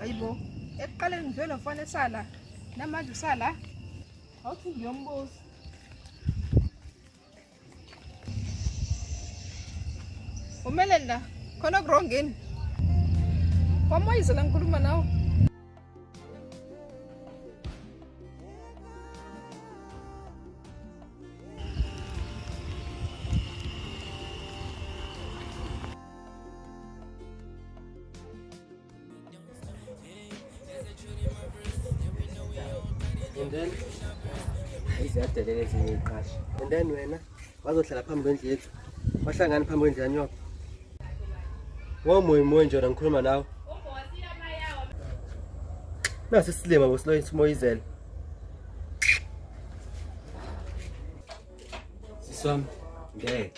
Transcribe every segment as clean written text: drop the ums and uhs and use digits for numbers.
Hayibo, ekuqaleni nje lo mfana esala, namanje usala. Awuthi ngiyombuza. Umele la, khona kurongeni. Wamoyizela ngikhuluma nawe. And then iziyadelela ezinye iqasha. And then wena wazohlala phambi kwendlu yethu. Wahlangana phambi kwendlu yanyoka. Womoyimoya nje ngikhuluma nawe. Nasi silima bosilo Moyizela. Siswami, ngeke.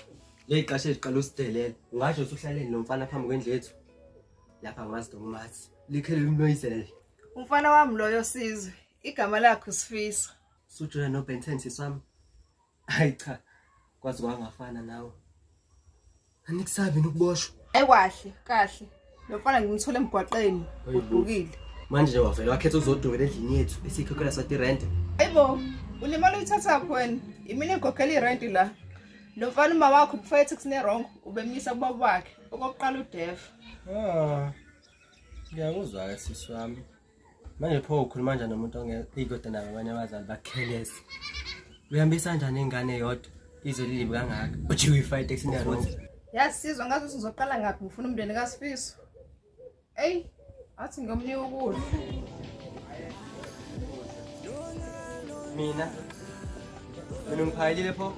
Le iqasha liqala usidelela. Ungasho usihlaleni nomfana phambi kwendlu yethu. Lapha ngazi ngomathi. Likhele uMoyizela. Umfana wami loyo Sizwe, igama lakho Sifiso. Sujula no Ben10 siswami. Hayi cha. Kwazi kwangafana nawe. Anikusabi nokuboshwa. Kahle. Lo mfana ngimthole emgwaqeni, udukile. Manje nje wavela wakhetha uzodukela endlini yethu esikhokhela sathi rent. Hayibo, ulimala uyithatha wena. Imini ngikhokhela irent la. Lo mfana uma wakho kufanele kusine wrong, ubemisa kubaba wakhe. Okokuqala uDev. Ngiyakuzwa ke sisi wami. Manje pho ukhuluma kanjani nomuntu ongekho nabo abanye abazali bakhelesa. Uyambisa kanjani ingane yodwa izolilibi kangaka? Uthi uyifight eksine wrong. Yasizwa ngathi uzoqala ngaphi ngifuna umndeni kaSifiso. Ey, athi ngomnika ukudla. Mina ngiphayile pho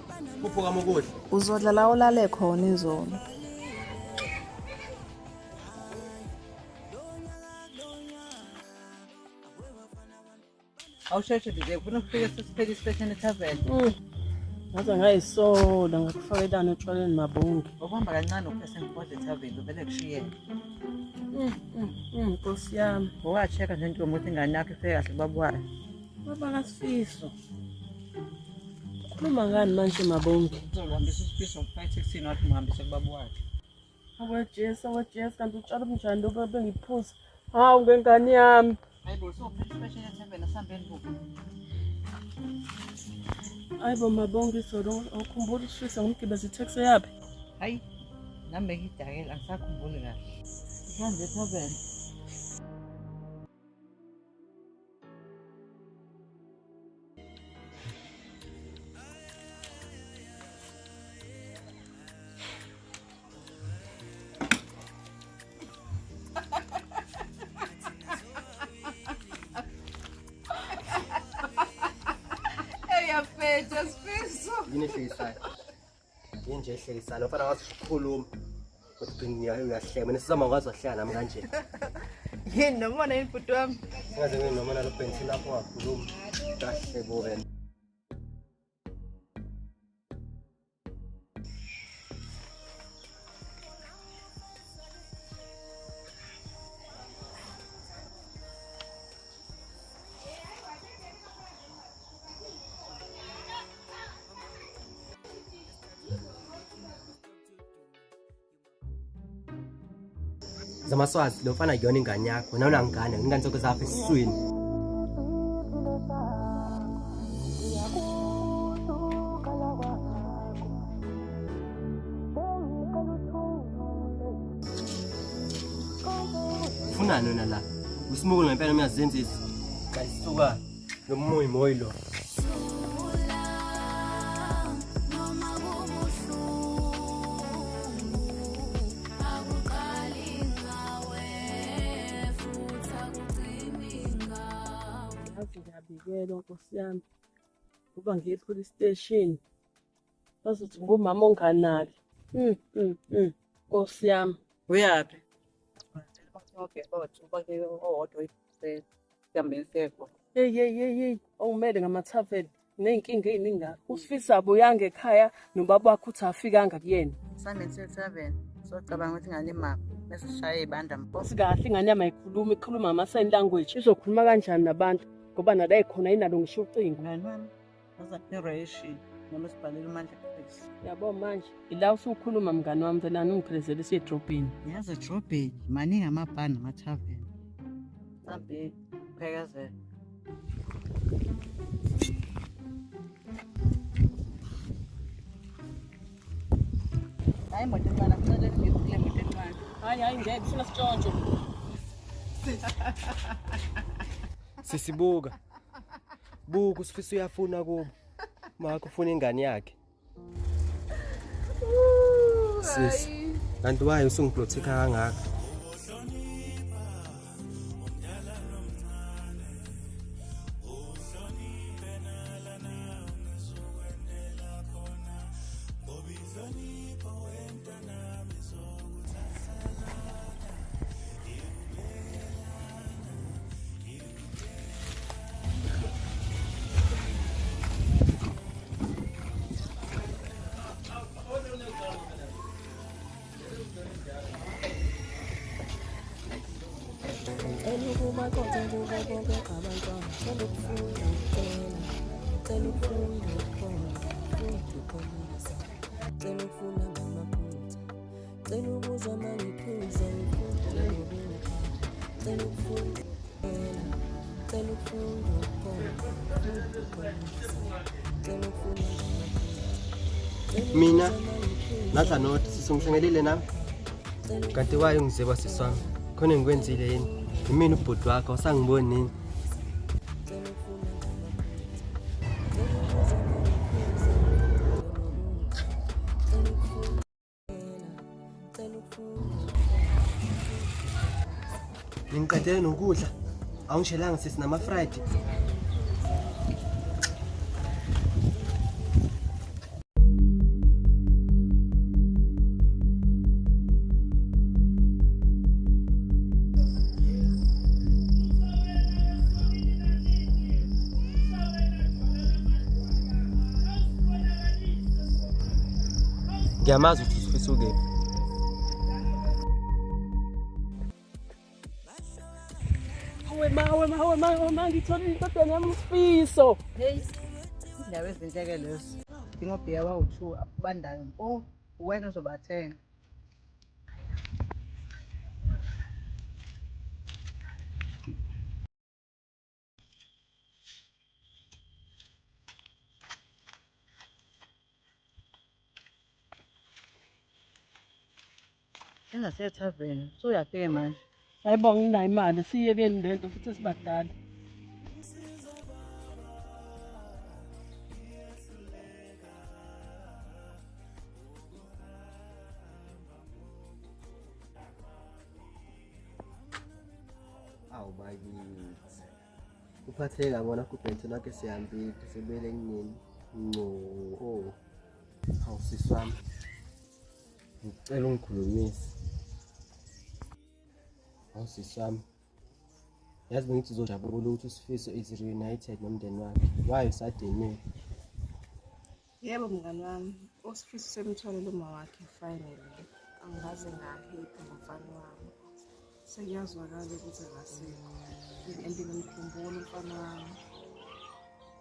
uphuka ukudla. Uzodla la olale khona izolo. Awusheshe nje ufuna ukufika sesiphela isipesheni ethaveni. Ngaze ngayisola ngakufakelana etshwaleni mabonke. Ukuhamba kancane uphesenti bodle ethaveni vele kushiyeke. Nkosi yami. Owacheka nje ntombi ukuthi ingane yakho ifike kahle babwayo. Baba kaSifiso. Khuluma ngani manje mabonke? Uzohambisa isifiso ngifayithe kusini wathi ngihambise kubabwayo. Awejesi kanti utshalo bunjani lokho bengiphuza. Hawu ngengane yami. Hayibo sophethe isipesheni ethaveni asihambeni buku. Hayibo mabonke izolo ukhumbula uSifiso ngimgibeza itaxi yapi? Hayi nami bengidakela angisakhumbuli kahle. Sihambe ethaveni. Sifiso. Yini ehlekisana? Yini nje ehlekisana? Ufana wathi ukukhuluma. Kodwa uyahlema nesizama ngwazi wahlala nami kanje. Yini nomona imfuto wami? Singaze ngibe noma nalo Ben10 lapho wakhuluma. Kahle bo wena. Zamaswazi lo mfana kuyona ingane yakho wena unangane ingane zonke zapha esiswini. Funani wena la usimuku ngempela umyazenzisa kayisuka nomoyimoyi lo. Ngiyabikela Nkosi yami. Kuba ngiye police station. Bazothi ngumama onganaki. Nkosi yami. Uyapi? Okay, ubake owodwa isihambeni sekho. Hey. Awumele ngamathaveni. Neyinkinga eziningi. uSifiso abuyanga ekhaya nobaba wakhe uthi afikanga kuyena. Sihambeni sethaveni. Socabanga ukuthi ingane imaphi. Bese sishaya ibanda mpo. Sikahle ingane yami ikhuluma ama-sign language. Izokhuluma kanjani nabantu? Ngoba nala ikhona inalo ngisho ucingo. Ngani wami? Azakureshi noma sibhalele uMandla Chris. Yabo manje ila usukhuluma mngani wami phela ungiphelezele edrobheni. Yazi edrobheni maningi amabhani amathaveni. mhlampe uphelekezele. Hayi emotweni mana kufanele ngizile emotweni mana. Hayi ngeke ufuna sitshontsho. Sisibuka. Buka usifisa uyafuna kubo. Makho ufuna ingane yakhe. Sisi. Kanti waye usungiblotheka kangaka? Mina naza nothi sisungihlengelile nami. Kanti waye ungizeba siswami. Khona ngikwenzile yini? Yimini ubhuti wakho usangiboni nini? Ngiqedele nokudla. Awungishelanga sisi nama Friday. Ngiyamazi ukuthi usifisa ukephi. Hawe ma ngithola intoda yami usifiso. Hey. Indaba ezinhleke lezo. Dinga ubhiya wawu2 abandayo. Oh, wena uzobathenga. Engasethaveni. So uyafike manje. Hayibo nginayo imali siyekeni lento futhi sibadala. Awu bakithi. Uphatheka ngona kubhentshe lakhe sihambile sibele kunini. No. Hawu siswami. Ngicela ungikhulumise. Hawu siswami. Yazi bengithi uzojabula ukuthi usifiso is reunited nomndeni wakhe. Waye usadeniwe. Yebo mngani wami, usifiso semtholele uma wakhe finally. Angaze ngahipha ngomfana wami. Sengiyazwakala ukuthi akasekho. And ngimkhumbula umfana wami.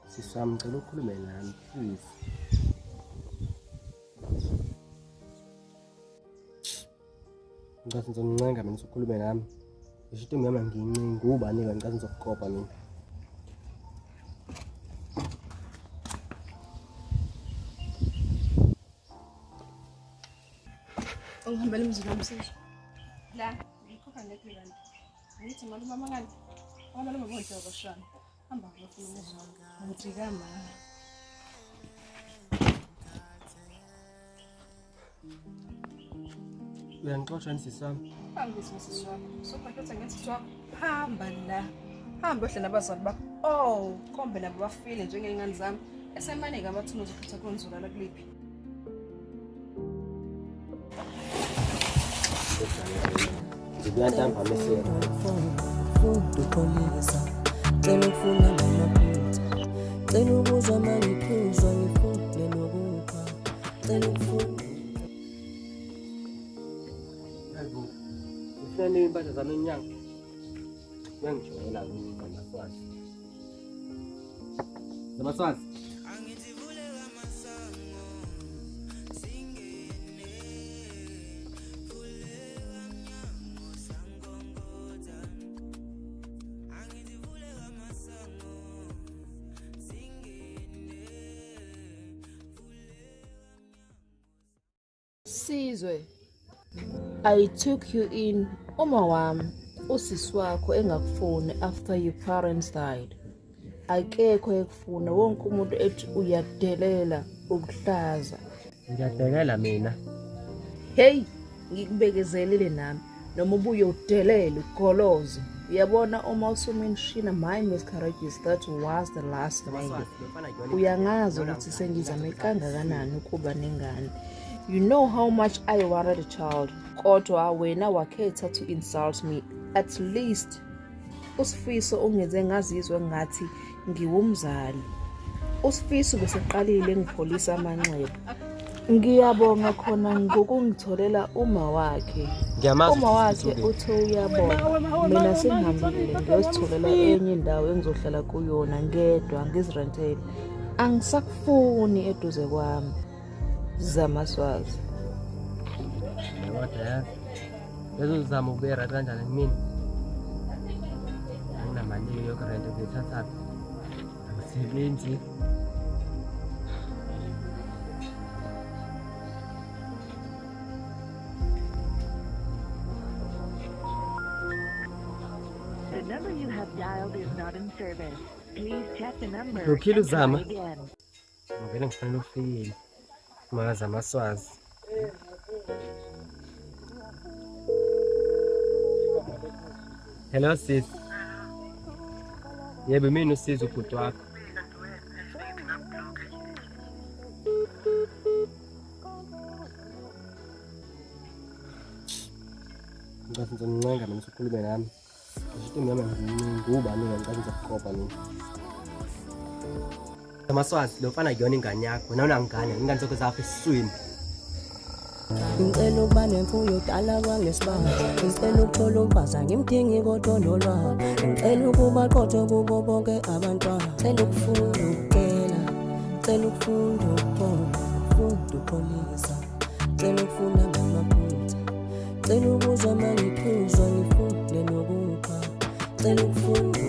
Siswami ngicela ukhulume nami please. Ngicela ngizoncenga mina ukukhuluma nami. Ngisho into yami ngiyincinga ubani ke ngicela ngizokuqopha mina. Ungihambela umzila womsizo. La, ngikhokha ngekho kanti. Ngithi mali mama kanti. Mama lo mabonke abashana. Hamba ngofuna umuzwa. Ngithi kama. Uyangixoxa nisisami. Angizwe sisi wakho. Sophaketha ngethi wakho. Hamba la. Hamba ohle nabazali bakho. Oh, kombe nabo bafile njengengane zami. Esemanike amathuna zokuthi konzula la kuliphi. Ngiyantamba mesela. Ukoleza cela ufuna ngamaphutha cela ukuzwa mangiphuzwa ngifunde nokupha cela ufuna Hayibo. Ufuna impahla zami enyanga. Uyangijwayela ukuthi ngamaswazi. Ngamaswazi. Sizwe, I took you in uma wami usisi wakho engakufuni after your parents died. Akekho ekufuna, wonke umuntu ethi uyadelela ukuhlaza. Ngiyadelela mina. Hey, ngikubekezelele nami noma ubuye udelele ugoloze. Uyabona uma usumenshina my miscarriages, that was the last night. Uyangazi ukuthi sengizame kangakanani ukuba nengane. You know how much I wanted a child. Kodwa wena wakhetha to insult me. At least uSifiso ungenze ngazizwe ngathi ngiwumzali. uSifiso beseqalile ngipholisa amanxeba. Ngiyabonga khona ngokungitholela uma wakhe. Uma wakhe uthe uyabonga, mina sengihambile ngiyositholela enye indawo engizohlala kuyona ngedwa ngizirentele. Angisakufuni eduze kwami. Zamaswazi. Kodwa lezo zama ubera kanjani kimi? Anginamali yokurenta ngithatha. Angisebenzi. The number you have dialed is not in service. Please check the number Ukhile and try uzama. again. Ngivele ngifanele ufike. Makaza amaswazi. Hello sis. Yebo mina usiza ubhuti wakho. Ngathi ngizoncenga mina ukukhuluma nami. Ngisho mina ngubani mina ngicela ukuqopha mina. Amaswazi lo mfana kuyona ingane yakho, wena unangane, ingane zakho zafa esiswini. Ngicela ukuba nemfuyo dala kwangesibanga. Ngicela ukuthola umfazi ngimdingi kodwa nolwazi. Ngicela ukuba qotho kubo bonke abantwana. Ngicela ukufunda ukukela. Ngicela ukufunda ukubona. Ukufunda uxolisa. Ngicela ukufunda ngamaphutha. Ngicela ukuzwa mangiphuzwa ngifunde nokupha. Ngicela ukufunda